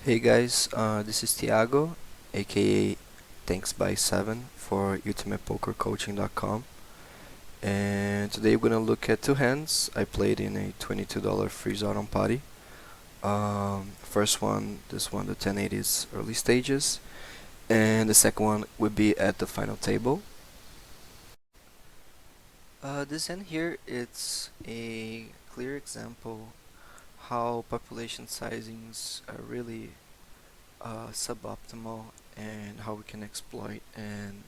Hey guys, this is Thiago, aka Thanks by 7 for ultimatepokercoaching.com, and today we're gonna look at two hands I played in a $22 freeze out on party. First one, this one, the 1080s early stages, and the second one would be at the final table. This hand here, it's a clear example how population sizings are really suboptimal and how we can exploit and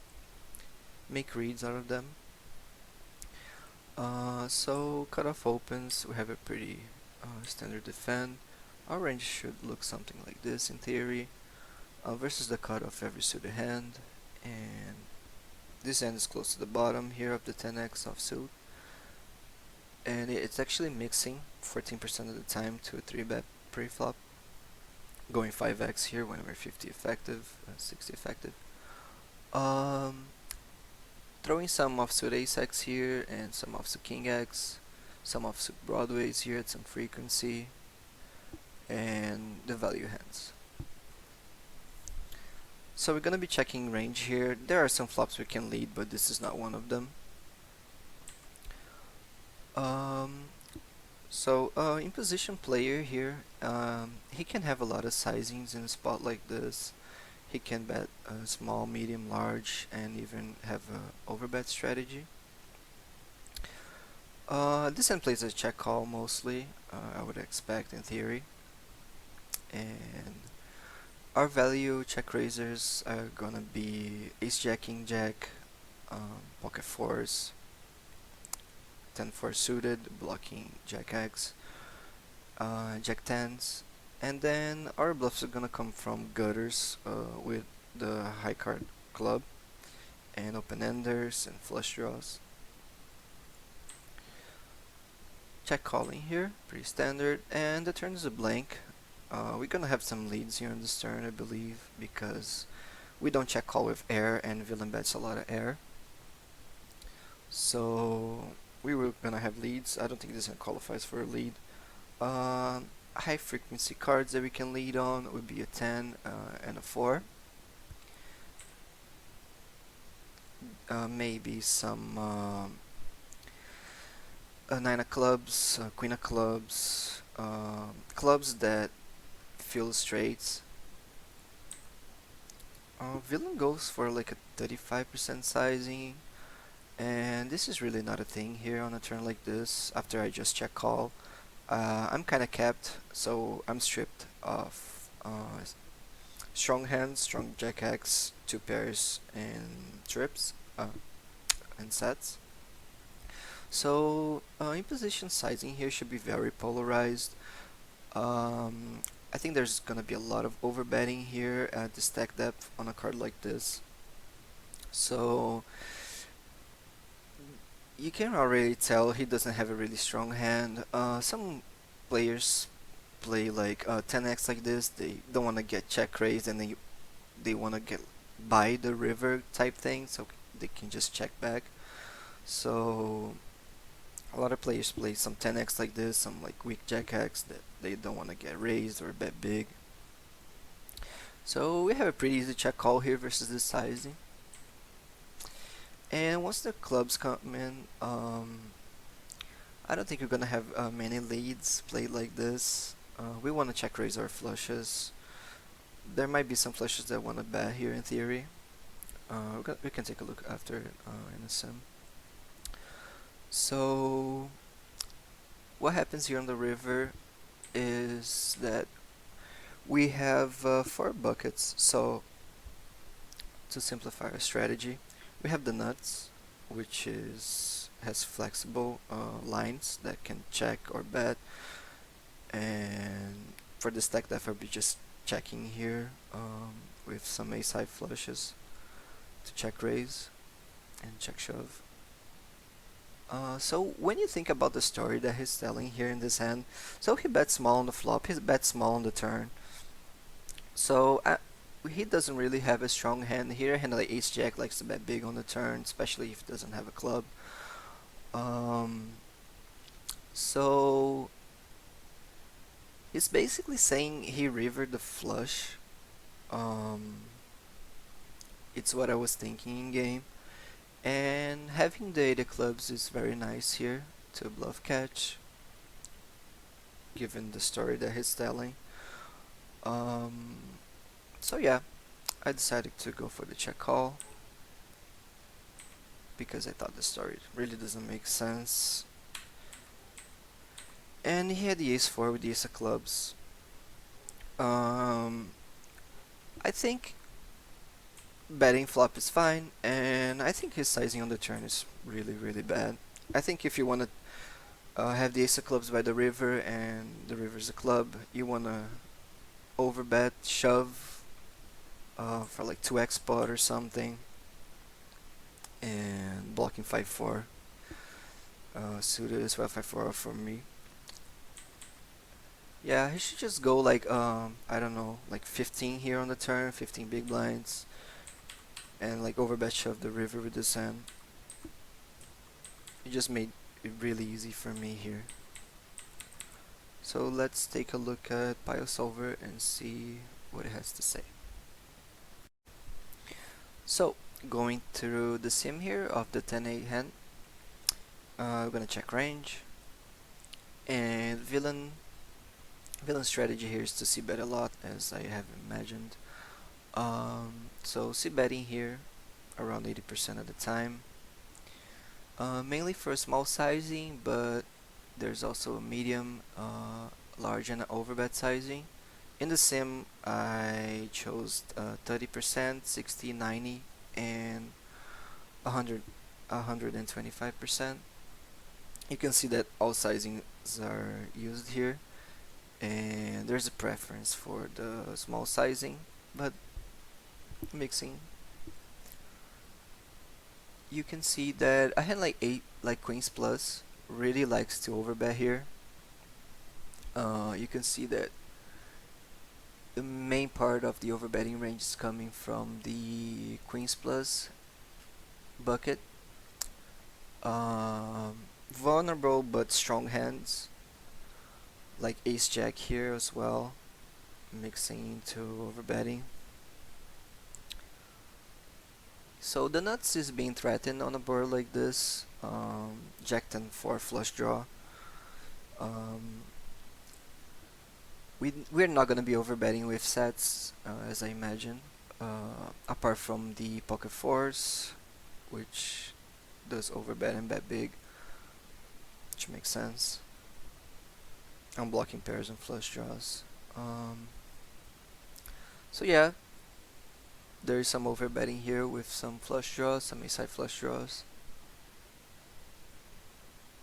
make reads out of them. So cutoff opens, we have a pretty standard defend. Our range should look something like this in theory, versus the cutoff every suited hand, and this hand is close to the bottom here of the 10x offsuit, and it's actually mixing 14% of the time to a 3-bet pre-flop, going 5x here whenever 50 effective, 60 effective. Throwing some offsuit ace-x here and some offsuit king-x, some offsuit broadways here at some frequency, and the value hands. So we're gonna be checking range here. There are some flops we can lead, but this is not one of them. In position player here, he can have a lot of sizings in a spot like this. He can bet small, medium, large, and even have a overbet strategy. This hand plays a check call mostly, I would expect in theory. And our value check raisers are gonna be ace jack, king jack, pocket fours, 10-4 suited, blocking jack X, jack tens, and then our bluffs are gonna come from gutters with the high card club, and open-enders and flush draws. Check calling here, pretty standard, and the turn is a blank. We're gonna have some leads here on this turn, I believe, because we don't check call with air, and villain bets a lot of air. So we were gonna have leads. I don't think this hand qualifies for a lead. High frequency cards that we can lead on would be a 10 and a 4. Maybe some a 9 of clubs, queen of clubs, clubs that fill straights. Villain goes for like a 35% sizing, and this is really not a thing here on a turn like this after I just check call. I'm kinda capped, so I'm stripped of strong hands, strong jack X, 2 pairs, and trips, and sets. So in position sizing here should be very polarized. I think there's gonna be a lot of overbetting here at the stack depth on a card like this. So you can already tell he doesn't have a really strong hand. Some players play like 10x like this. They don't want to get check raised, and they want to get by the river type thing, so they can just check back. So a lot of players play some 10x like this, some like weak jack x that they don't want to get raised or bet big. So we have a pretty easy check call here versus this sizing. And once the clubs come in, I don't think we're gonna have many leads played like this. We want to check raise our flushes. There might be some flushes that want to bet here in theory. We can take a look after in a sim. So what happens here on the river is that we have 4 buckets. So to simplify our strategy, we have the nuts, which has flexible lines that can check or bet, and for the stack depth I'll be just checking here with some ace high flushes to check raise and check shove. So when you think about the story that he's telling here in this hand, so he bets small on the flop, he bets small on the turn. So he doesn't really have a strong hand here. A hand like ace jack likes to bet big on the turn, especially if it doesn't have a club. So He's basically saying he rivered the flush. Um, it's what I was thinking in game. And having the 8 of clubs is very nice here to bluff catch, given the story that he's telling. Um, so yeah, I decided to go for the check call because I thought the story really doesn't make sense. And he had the ace 4 with the ace of clubs. Um, I think betting flop is fine, and I think his sizing on the turn is really bad. I think if you want to have the ace of clubs by the river and the river's a club, you want to overbet, shove for like 2x spot or something, and blocking 5-4 suited as well, 5-4 for me. Yeah, he should just go like I don't know, like 15 here on the turn, 15 big blinds, and like overbet shove the river with this hand. He just made it really easy for me here. So let's take a look at Piosolver and see what it has to say. So going through the sim here of the 10-8 hand, we're gonna check range, and villain strategy here is to see bet a lot, as I have imagined. So see betting here around 80% of the time, mainly for small sizing, but there's also a medium, large, and overbet sizing. In the sim, I chose 30%, 60, 90, and 100, 125%. You can see that all sizings are used here, and there's a preference for the small sizing, but mixing. You can see that I had like 8, like Queens Plus, really likes to overbet here. You can see that the main part of the overbetting range is coming from the Queens Plus bucket. Vulnerable but strong hands, like Ace Jack here as well, mixing into overbetting. So the nuts is being threatened on a board like this. Jack 10 for flush draw. We're not gonna be overbetting with sets, as I imagine. Apart from the pocket fours, which does overbet and bet big, which makes sense. I'm blocking pairs and flush draws. So yeah, there is some overbetting here with some flush draws, some ace-high flush draws,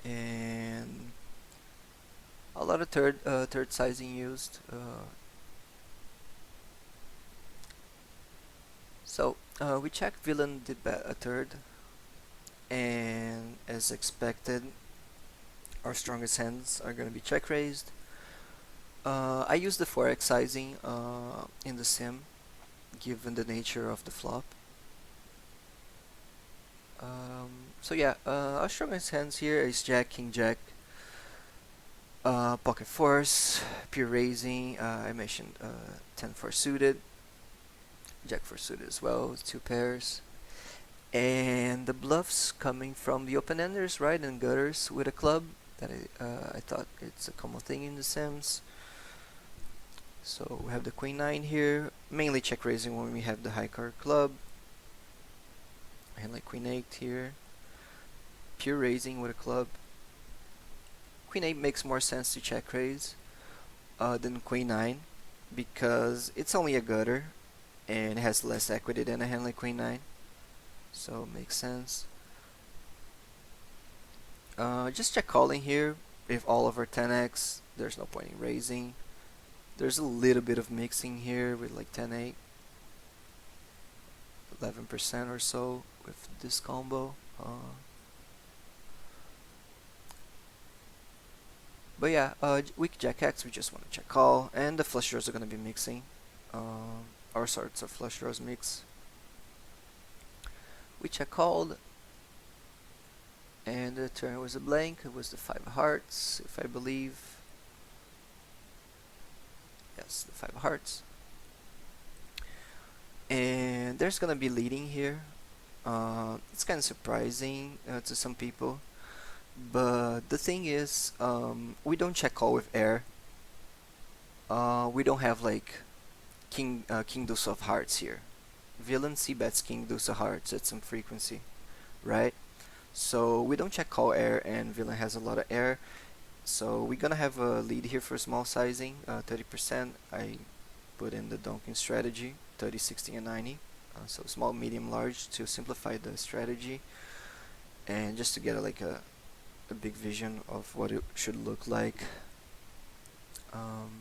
and a lot of third sizing used. So we checked villain did bet a third, and as expected, our strongest hands are going to be check raised. I used the 4x sizing in the sim, given the nature of the flop. So yeah, our strongest hands here is Jack, King Jack, pocket fours, pure raising. I mentioned 10-4 suited, Jack 4 suited as well, 2 pairs. And the bluffs coming from the open-enders, right, and gutters with a club. That I thought it's a common thing in the sims. So we have the Queen 9 here, mainly check raising when we have the high card club. And like Queen 8 here, pure raising with a club. Queen 8 makes more sense to check raise than Queen 9 because it's only a gutter and it has less equity than a hand like Queen 9. So it makes sense. Just check calling here. If all over 10x, there's no point in raising. There's a little bit of mixing here with like 10-8, 11% or so with this combo. But yeah, weak Jack X, we just want to check call, and the flush draws are going to be mixing. All sorts of flush draws mix. We check called, and the turn was a blank. It was the 5 of hearts, if I believe. Yes, the 5 of hearts. And there's gonna be leading here. It's kind of surprising to some people, but the thing is, we don't check call with air. We don't have like king deuce of hearts here. Villain c bets king deuce of hearts at some frequency, right? So we don't check call air, and villain has a lot of air. So we're gonna have a lead here for small sizing, 30%. I put in the donking strategy, 30, 60, and 90. So small, medium, large to simplify the strategy, and just to get a big vision of what it should look like. Um,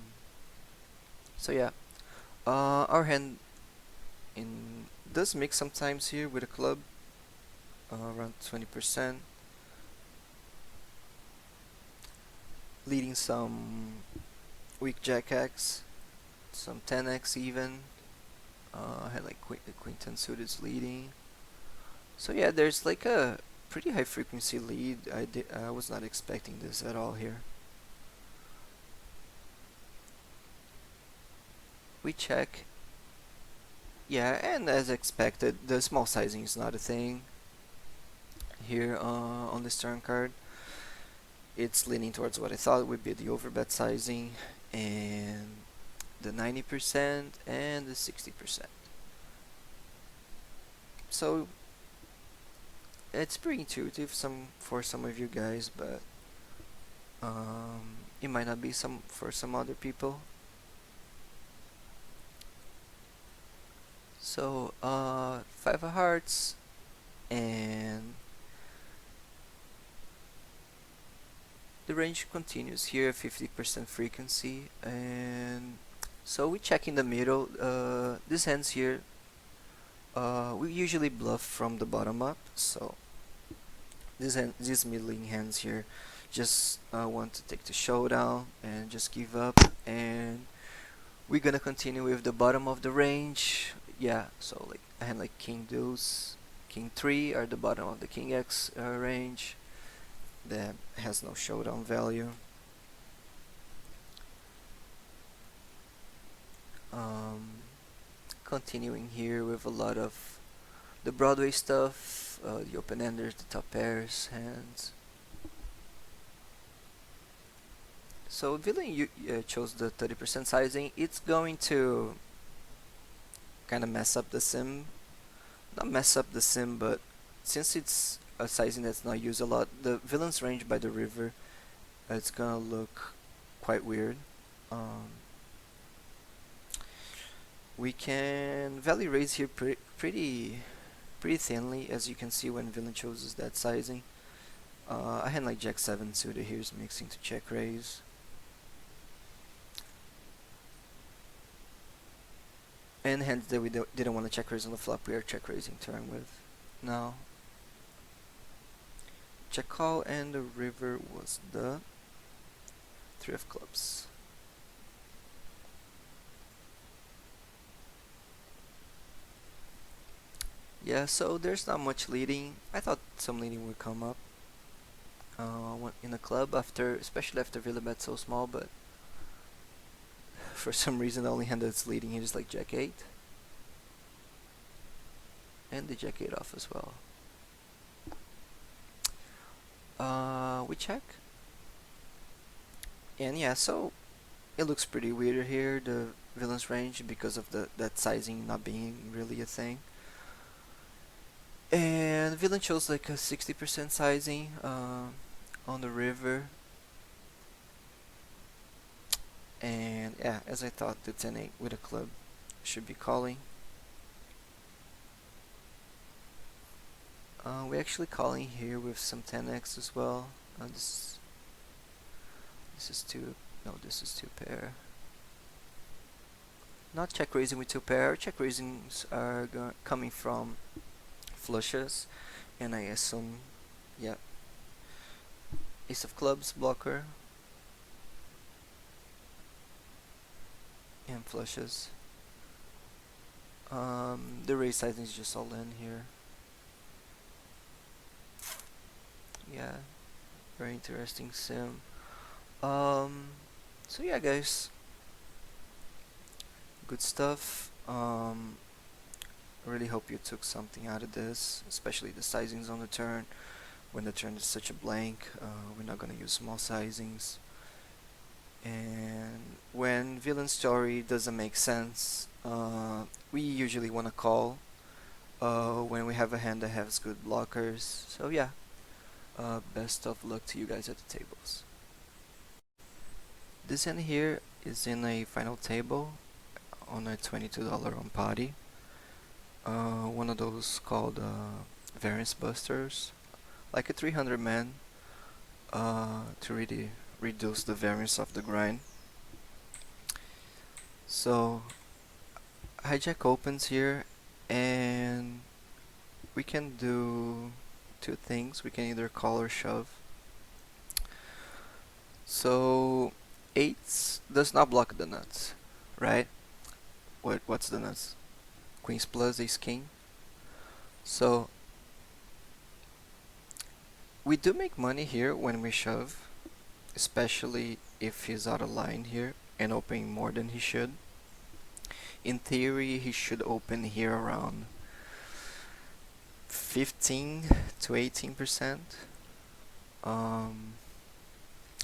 so yeah, our hand in does mix sometimes here with a club, around 20%, leading some weak jack X, some 10x even. I had like queen 10 suited leading. So yeah, there's like a pretty high frequency lead. I was not expecting this at all here. We check. Yeah, and as expected, the small sizing is not a thing here on this turn card. It's leaning towards what I thought would be the overbet sizing, and the 90% and the 60%. So it's pretty intuitive for some of you guys, but it might not be some for some other people. So 5 of hearts, and the range continues here, 50% frequency, and so we check in the middle. These hands here, we usually bluff from the bottom up. So these middling hands here just want to take the showdown and just give up, and we're gonna continue with the bottom of the range. Yeah, so like a hand like king deuce, king 3 are the bottom of the king x range that has no showdown value. Continuing here with a lot of the Broadway stuff, the open-enders, the top pairs, hands. So villain you chose the 30% sizing. It's going to kind of mess up the sim. Not mess up the sim, but since it's a sizing that's not used a lot, the villain's range by the river, it's gonna look quite weird. We can value raise here pretty thinly, as you can see when villain chooses that sizing. A hand like jack 7 suited here is mixing to check raise. And hands that we didn't want to check raise on the flop, we are check raising turn with. Now, check call, and the river was the 3 of clubs. Yeah, so there's not much leading. I thought some leading would come up in the club after, especially after Villa bet so small, but for some reason the only hand that's leading here is like jack 8. And the jack 8 off as well. We check. And yeah, so it looks pretty weird here, the villain's range, because of that sizing not being really a thing. And villain chose like a 60% sizing on the river. And yeah, as I thought, the 10-8 with a club should be calling. We're actually calling here with some 10x as well. This is 2, no, this is 2 pair. Not check raising with 2 pair. Check raisings are coming from flushes, and I assume, yeah, ace of clubs blocker and flushes. The raise sizing is just all in here. Yeah, very interesting sim. So yeah, guys, good stuff. Really hope you took something out of this, especially the sizings on the turn. When the turn is such a blank, we're not gonna use small sizings. And when villain story doesn't make sense, we usually wanna call when we have a hand that has good blockers. So yeah, best of luck to you guys at the tables. This hand here is in a final table on a $22 on potty. One of those called variance busters, like a 300 man, to really reduce the variance of the grind. So hijack opens here, and we can do two things. We can either call or shove. So eights does not block the nuts, right? What's the nuts? Queens plus ace king. So we do make money here when we shove, especially if he's out of line here and opening more than he should. In theory, he should open here around 15 to 18%.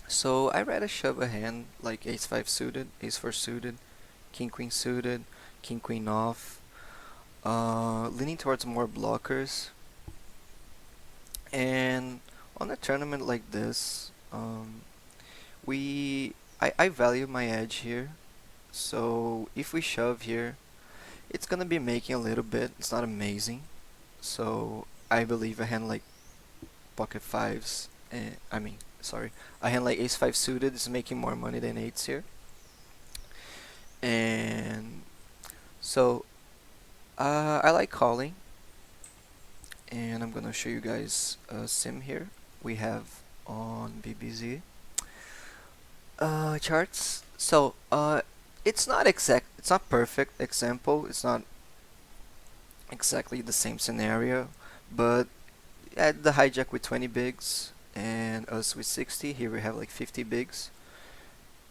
So I rather shove a hand like ace 5 suited, ace 4 suited, king queen off, leaning towards more blockers. And on a tournament like this, I value my edge here. So if we shove here, it's gonna be making a little bit. It's not amazing. So I believe a hand like pocket fives, a hand like ace 5 suited is making more money than eights here. And so I like calling, and I'm gonna show you guys a sim here we have on BBZ charts. So it's not perfect example. It's not exactly the same scenario, but at the hijack with 20 bigs and us with 60, here we have like 50 bigs,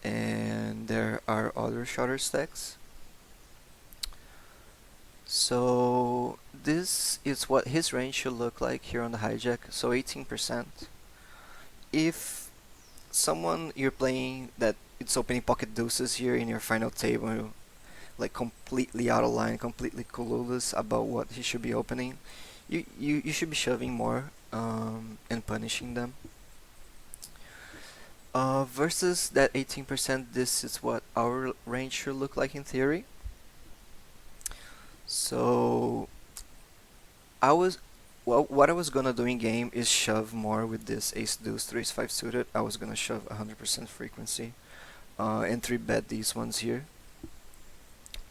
and there are other shorter stacks. So this is what his range should look like here on the hijack. So 18%. If someone you're playing that it's opening pocket deuces here in your final table, like completely out of line, completely clueless about what he should be opening, you should be shoving more and punishing them. Versus that 18%, this is what our range should look like in theory. So what I was gonna do in game is shove more with this ace deuce 3 ace 5 suited. I was gonna shove 100% frequency and 3-bet these ones here.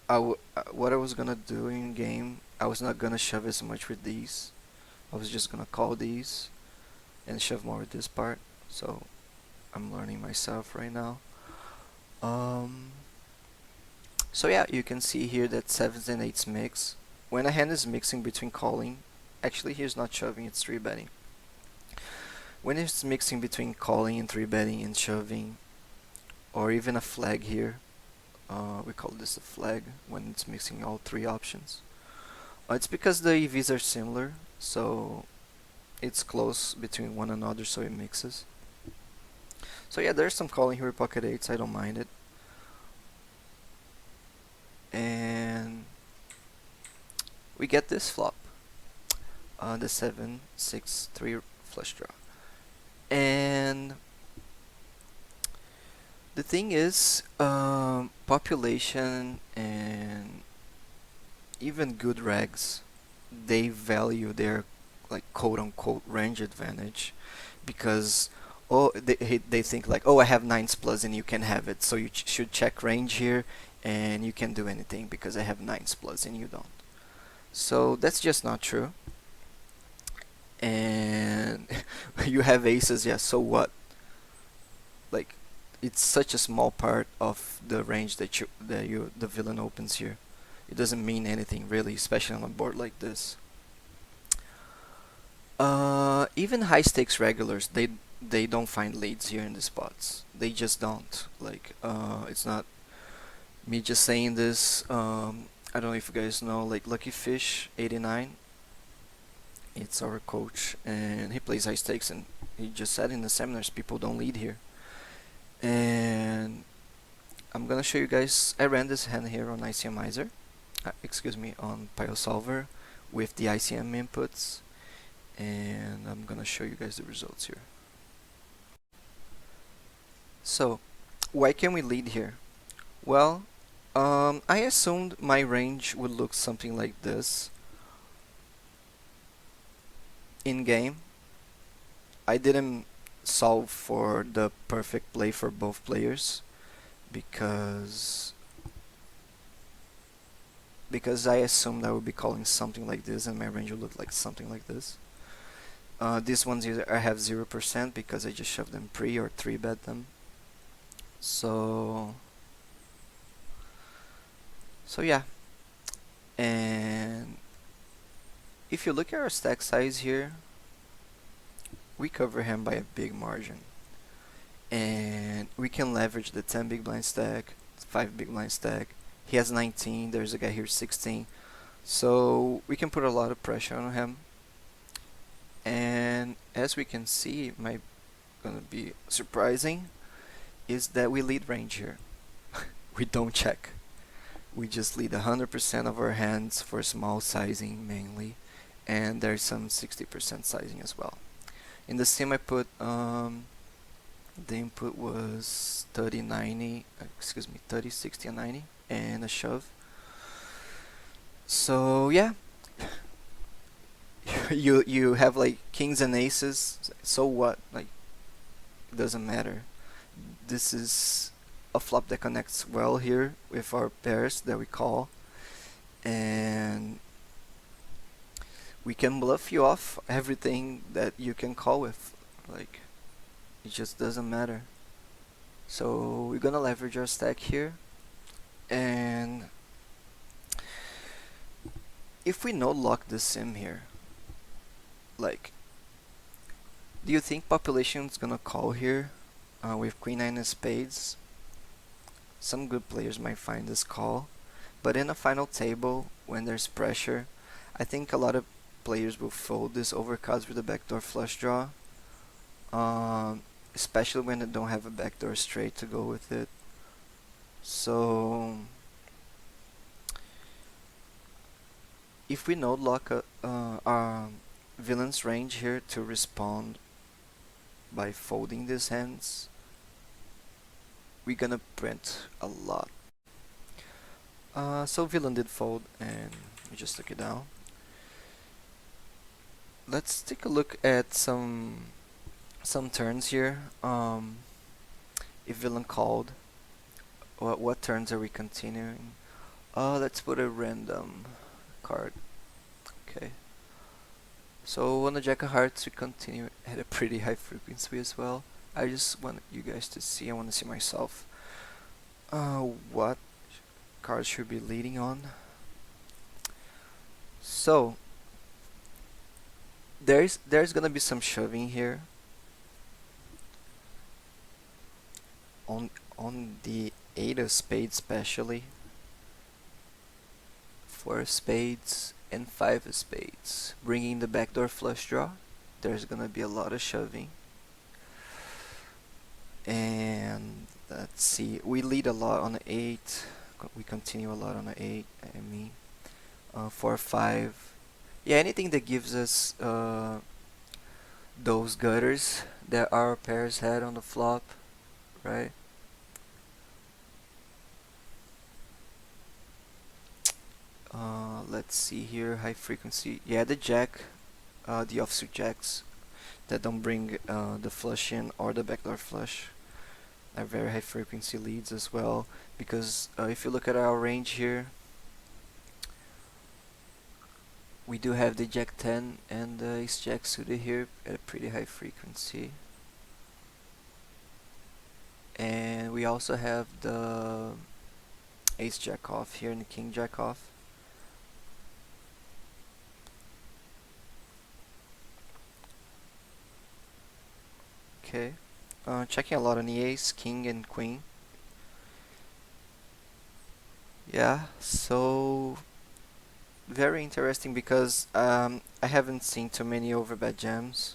What I was gonna do in game, I was not gonna shove as much with these. I was just gonna call these and shove more with this part. So I'm learning myself right now. So yeah, you can see here that 7s and 8s mix. When a hand is mixing between calling, actually here's not shoving, it's 3-betting. When it's mixing between calling and 3-betting and shoving, or even a flag here, we call this a flag when it's mixing all three options. It's because the EVs are similar, so it's close between one another, so it mixes. So yeah, there's some calling here with pocket 8s, I don't mind it. And we get this flop, the 7-6-3 flush draw. And the thing is, population and even good regs, they value their like quote-unquote range advantage, because they think like, oh, I have 9s plus and you can have it, so you should check range here and you can do anything because I have 9s plus and you don't. So that's just not true. And you have aces, yeah, so what? Like, it's such a small part of the range that the villain opens here. It doesn't mean anything really, especially on a board like this. Even high stakes regulars, they don't find leads here in the spots. They just don't. Like, it's not Me just saying this, I don't know if you guys know, like Lucky Fish 89. It's our coach, and he plays high stakes, and he just said in the seminars people don't lead here. And I'm gonna show you guys. I ran this hand here on ICMizer, excuse me, on Piosolver with the ICM inputs, and I'm gonna show you guys the results here. So, why can we lead here? Well, I assumed my range would look something like this in game. I didn't solve for the perfect play for both players because I assumed I would be calling something like this and my range would look like something like this. These ones I have 0% because I just shoved them pre or 3-bet them. So yeah. And if you look at our stack size here, we cover him by a big margin. And we can leverage the 10 big blind stack, 5 big blind stack. He has 19, there's a guy here 16. So we can put a lot of pressure on him. And as we can see, might gonna be surprising, is that we lead range here. We don't check. We just lead 100% of our hands for small sizing mainly, and there's some 60% sizing as well. In the sim I put the input was 30, 90, excuse me, 30, 60, and 90, and a shove. So yeah, you have like kings and aces. So what? Like, it doesn't matter. This is a flop that connects well here with our pairs that we call, and we can bluff you off everything that you can call with. Like, it just doesn't matter. So we're gonna leverage our stack here, and if we no lock the sim here, like, do you think population's gonna call here with queen 9 of spades? Some good players might find this call, but in a final table, when there's pressure, I think a lot of players will fold this overcards with a backdoor flush draw, especially when they don't have a backdoor straight to go with it. So if we no lock our villain's range here to respond by folding these hands, we're gonna print a lot. So villain did fold, and we just took it down. Let's take a look at some turns here. If villain called, what turns are we continuing? Let's put a random card. Okay. So on the Jack of Hearts, we continue at a pretty high frequency as well. I just want you guys to see. I want to see myself. What cards should be leading on? So there's gonna be some shoving here on the 8 of spades, especially 4 of spades and 5 of spades, bringing the backdoor flush draw. There's gonna be a lot of shoving. And let's see, we lead a lot on the 8, we continue a lot on the 8, 4, 5. Yeah, anything that gives us those gutters that our pairs had on the flop, right? Let's see here, high frequency. Yeah, the jack, the offsuit jacks that don't bring the flush in or the backdoor flush are very high frequency leads as well, because if you look at our range here, we do have the jack 10 and the ace jack suited here at a pretty high frequency, and we also have the ace jack off here and the king jack off. Okay, checking a lot on the ace, king, and queen. Yeah, so very interesting because I haven't seen too many overbet jams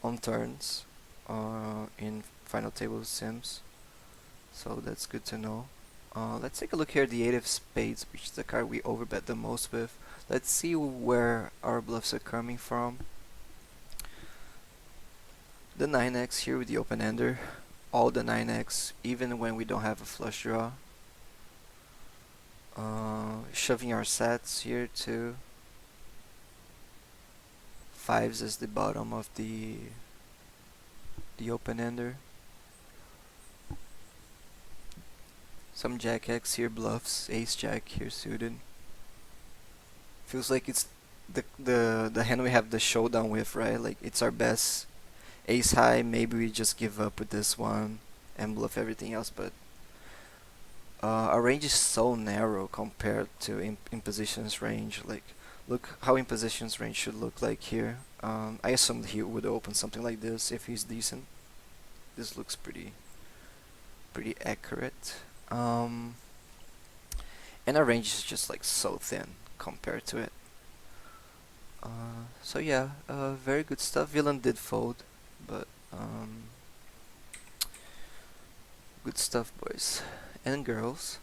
on turns in final table sims, so that's good to know. Let's take a look here at the 8 of spades, which is the card we overbet the most with. Let's see where our bluffs are coming from. The 9x here with the open-ender, all the 9x, even when we don't have a flush draw. Shoving our sets here too. 5s is the bottom of the open-ender. Some jack X here bluffs, ace jack here suited. Feels like it's the hand we have the showdown with, right? Like it's our best. Ace high, maybe we just give up with this one and bluff everything else, but our range is so narrow compared to imposition's range. Like, look how imposition's range should look like here. I assumed he would open something like this if he's decent. This looks pretty accurate. And our range is just like so thin compared to it. So yeah, very good stuff. Villain did fold, but good stuff, boys and girls.